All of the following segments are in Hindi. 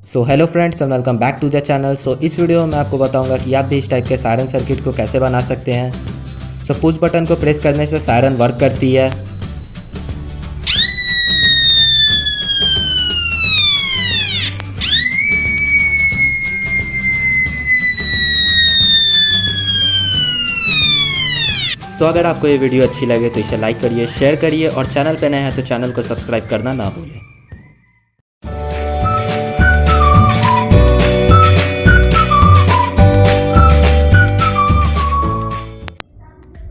So hello friends and welcome back to the channel. So इस वीडियो में मैं आपको बताऊंगा कि आप भी इस टाइप के सायरन सर्किट को कैसे बना सकते हैं। सो पुश बटन को प्रेस करने से सायरन वर्क करती है। सो अगर आपको ये वीडियो अच्छी लगे तो इसे लाइक करिए, शेयर करिए और चैनल पे नए हैं तो चैनल को सब्सक्राइब करना ना भूलें।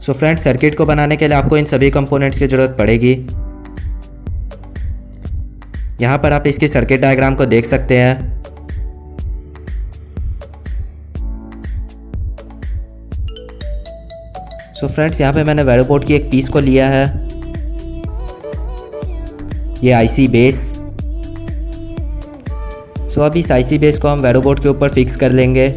सो फ्रेंड्स, सर्किट को बनाने के लिए आपको इन सभी कंपोनेंट्स की ज़रूरत पड़ेगी। यहाँ पर आप इसकी सर्किट डायग्राम को देख सकते हैं। सो फ्रेंड्स, यहाँ पे मैंने वेरो बोर्ड की एक पीस को लिया है। ये आईसी बेस। सो अब इस आईसी बेस को हम वेरो बोर्ड के ऊपर फिक्स कर लेंगे।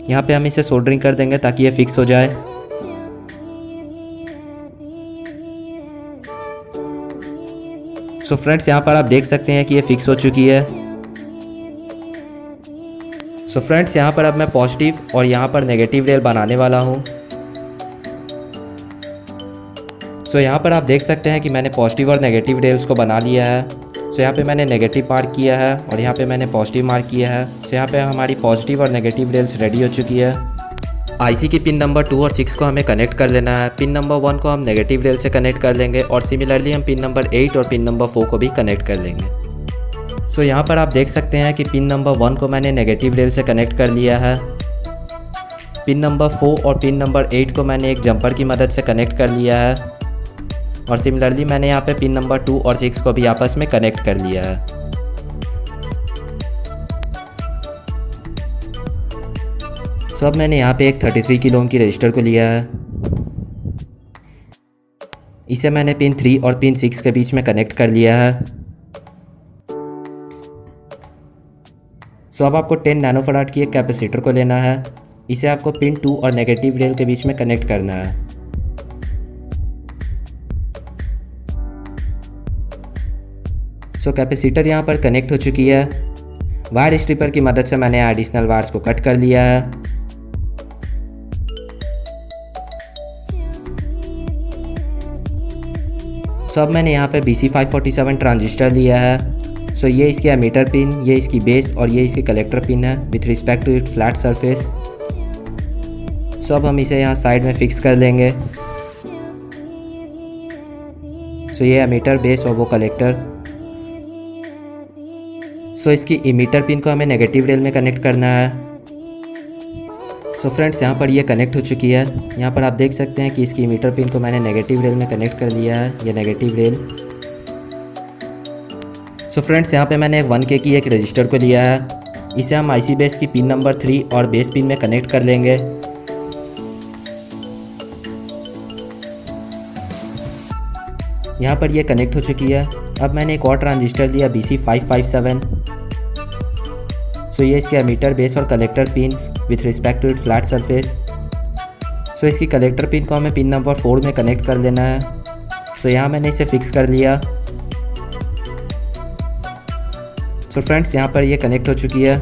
यहाँ पे हम इसे सोल्डरिंग कर देंगे ताकि ये फिक्स हो जाए। सो फ्रेंड्स, यहाँ पर आप देख सकते हैं कि ये फिक्स हो चुकी है। सो फ्रेंड्स, यहाँ पर अब मैं पॉजिटिव और यहाँ पर नेगेटिव रेल बनाने वाला हूँ। सो यहाँ पर आप देख सकते हैं कि मैंने पॉजिटिव और नेगेटिव रेल्स को बना लिया है। सो यहाँ पे मैंने नेगेटिव मार्क किया है और यहाँ पे मैंने पॉजिटिव मार्क किया है। सो यहाँ पे हमारी पॉजिटिव और नेगेटिव रेल्स रेडी हो चुकी है। आईसी की पिन नंबर 2 और 6 को हमें कनेक्ट कर लेना है। पिन नंबर 1 को हम नेगेटिव रेल से कनेक्ट कर लेंगे और सिमिलरली हम पिन नंबर 8 और पिन नंबर 4 को भी कनेक्ट कर लेंगे। सो यहाँ पर आप देख सकते हैं कि पिन नंबर 1 को मैंने नेगेटिव रेल से कनेक्ट कर लिया है। पिन नंबर 4 और पिन नंबर 8 को मैंने एक जंपर की मदद से कनेक्ट कर लिया है और सिमिलरली मैंने यहाँ पे पिन नंबर 2 और 6 को भी आपस में कनेक्ट कर लिया है। सो अब मैंने यहाँ पे एक 33 किलो ओम की रजिस्टर को लिया है। इसे मैंने पिन 3 और पिन 6 के बीच में कनेक्ट कर लिया है। सो अब आपको 10 नैनोफैराड की एक कैपेसिटर को लेना है। इसे आपको पिन 2 और नेगेटिव रेल के बीच में कनेक्ट करना है। सो कैपेसिटर यहाँ पर कनेक्ट हो चुकी है। वायर स्ट्रिपर की मदद से मैंने एडिशनल वायर्स को कट कर लिया है। सो अब मैंने यहाँ पे BC547 ट्रांजिस्टर लिया है। सो ये इसकी एमीटर पिन, ये इसकी बेस और ये इसकी कलेक्टर पिन है with respect to it flat surface. So अब हम इसे यहाँ साइड में फिक्स कर लेंगे। सो ये एमीटर, बेस और वो कलेक्टर। सो इसकी इमीटर पिन को हमें नेगेटिव रेल में कनेक्ट करना है। सो फ्रेंड्स, यहाँ पर ये कनेक्ट हो चुकी है। यहाँ पर आप देख सकते हैं कि इसकी इमीटर पिन को मैंने नेगेटिव रेल में कनेक्ट कर लिया है, ये नेगेटिव रेल। सो फ्रेंड्स, यहाँ पे मैंने एक 1K की एक रजिस्टर को लिया है। इसे हम आईसी बेस की पिन नंबर 3 और बेस पिन में कनेक्ट कर लेंगे। यहाँ पर ये कनेक्ट हो चुकी है। अब मैंने एक और ट्रांजिस्टर लिया BC557। सो ये इसके एमीटर, बेस और collector pins with respect to it flat surface. So इसकी कलेक्टर पिन को हमें पिन नंबर 4 में कनेक्ट कर लेना है। सो यहाँ मैंने इसे फिक्स कर लिया। सो फ्रेंड्स, यहाँ पर ये कनेक्ट हो चुकी है।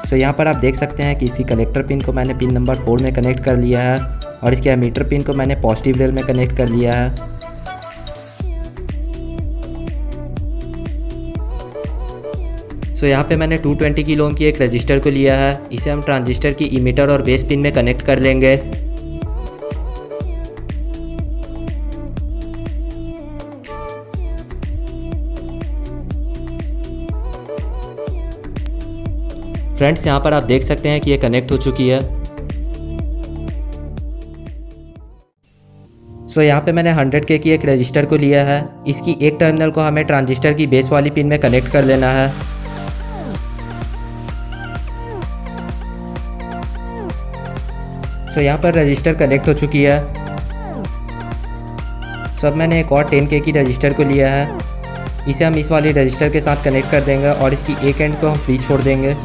सो यहाँ पर आप देख सकते हैं कि इसकी कलेक्टर पिन को मैंने पिन नंबर 4 में कनेक्ट कर लिया है और इसके एमीटर पिन को मैंने पॉजिटिव रेल में कनेक्ट कर लिया है। सो यहाँ पे मैंने 220 किलो ओम की एक रजिस्टर को लिया है। इसे हम ट्रांजिस्टर की इमीटर और बेस पिन में कनेक्ट कर लेंगे। फ्रेंड्स, यहाँ पर आप देख सकते हैं कि ये कनेक्ट हो चुकी है। सो यहाँ पे मैंने 100K की एक रजिस्टर को लिया है। इसकी एक टर्मिनल को हमें ट्रांजिस्टर की बेस वाली पिन में कनेक्ट कर लेना है। सो यहाँ पर रजिस्टर कनेक्ट हो चुकी है। सो अब मैंने एक और 10K की रजिस्टर को लिया है। इसे हम इस वाली रजिस्टर के साथ कनेक्ट कर देंगे और इसकी एक एंड को हम फ्री छोड़ देंगे।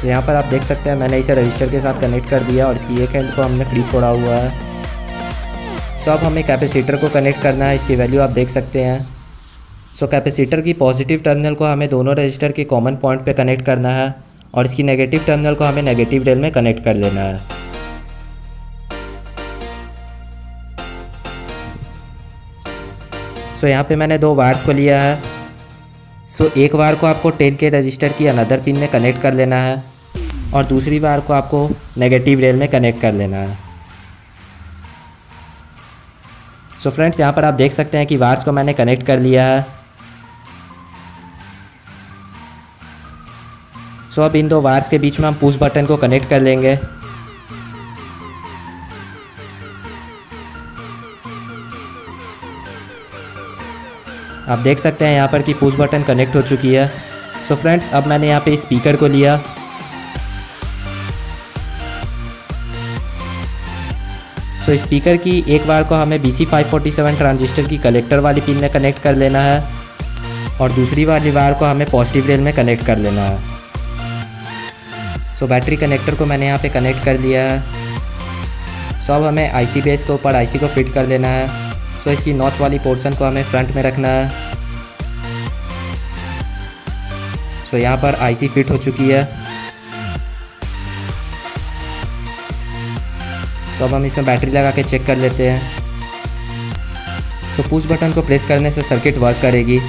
तो यहाँ पर आप देख सकते हैं मैंने इसे रजिस्टर के साथ कनेक्ट कर दिया और इसकी एक हैंड को हमने फ्री छोड़ा हुआ है। सो अब हमें कैपेसिटर को कनेक्ट करना है, इसकी वैल्यू आप देख सकते हैं। सो कैपेसिटर की पॉजिटिव टर्मिनल को हमें दोनों रजिस्टर के कॉमन पॉइंट पे कनेक्ट करना है और इसकी नेगेटिव टर्मिनल को हमें नेगेटिव रेल में कनेक्ट कर लेना है। सो यहाँ पे मैंने 2 वायर्स को लिया है। सो एक वायर को आपको 10K रजिस्टर की अनदर पिन में कनेक्ट कर लेना है और दूसरी वायर को आपको नेगेटिव रेल में कनेक्ट कर लेना है। सो फ्रेंड्स, यहाँ पर आप देख सकते हैं कि वायर्स को मैंने कनेक्ट कर लिया है। सो अब इन 2 वायर्स के बीच में हम पुश बटन को कनेक्ट कर लेंगे। आप देख सकते हैं यहाँ पर कि पुश बटन कनेक्ट हो चुकी है। सो फ्रेंड्स, अब मैंने यहाँ पे स्पीकर को लिया। सो स्पीकर की एक वायर को हमें BC547 ट्रांजिस्टर की कलेक्टर वाली पिन में कनेक्ट कर लेना है और दूसरी वाली वायर को हमें पॉजिटिव रेल में कनेक्ट कर लेना है। सो बैटरी कनेक्टर को मैंने यहाँ पे कनेक्ट कर लिया है। सो अब हमें IC बेस के ऊपर IC को फिट कर लेना है। सो इसकी नॉच वाली पोर्शन को हमें फ्रंट में रखना है। सो यहाँ पर IC फिट हो चुकी है। सो अब हम इसमें बैटरी लगा के चेक कर लेते हैं। सो पुश बटन को प्रेस करने से सर्किट वर्क करेगी।